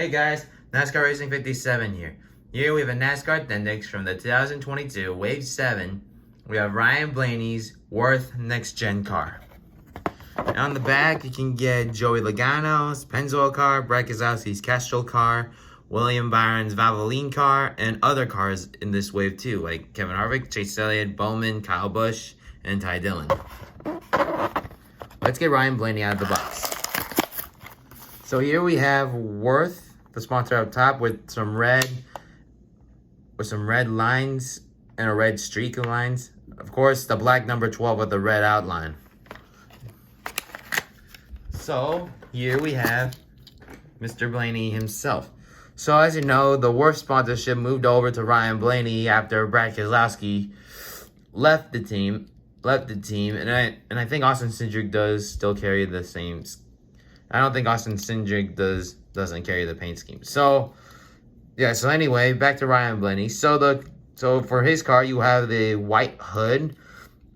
Hey guys, NASCAR Racing 57 here. Here we have a NASCAR Appendix from the 2022 Wave 7. We have Ryan Blaney's Wurth Next Gen car. And on the back, you can get Joey Logano's Pennzoil car, Brett Keselowski's Kestrel car, William Byron's Valvoline car, and other cars in this wave too, like Kevin Harvick, Chase Elliott, Bowman, Kyle Busch, and Ty Dillon. Let's get Ryan Blaney out of the box. So here we have Wurth, the sponsor up top, with some red lines and a red streak of lines. Of course, the black number 12 with the red outline. So here we have Mr. Blaney himself. So as you know, the Wurth sponsorship moved over to Ryan Blaney after Brad Keselowski left the team, and I think Austin Cindric does still carry the same. I don't think Austin Cindric doesn't carry the paint scheme. So yeah. So anyway, back to Ryan Blaney. So for his car, you have the white hood,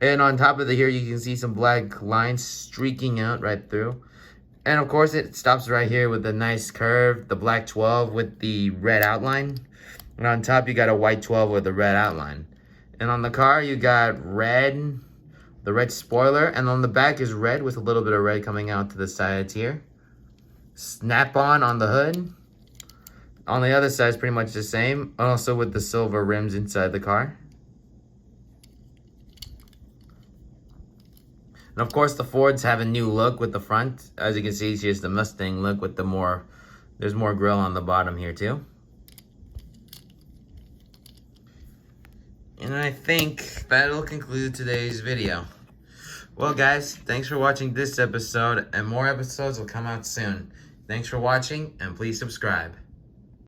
and on top of here, you can see some black lines streaking out right through. And of course, it stops right here with a nice curve, the black 12 with the red outline. And on top, you got a white 12 with a red outline. And on the car, you got red, the red spoiler, and on the back is red with a little bit of red coming out to the sides here. Snap-on on the hood. On the other side is pretty much the same, also with the silver rims inside the car. And of course, the Fords have a new look with the front. As you can see, here's the Mustang look with there's more grille on the bottom here too. And I think that'll conclude today's video. Well guys, thanks for watching this episode, and more episodes will come out soon. Thanks for watching, and please subscribe.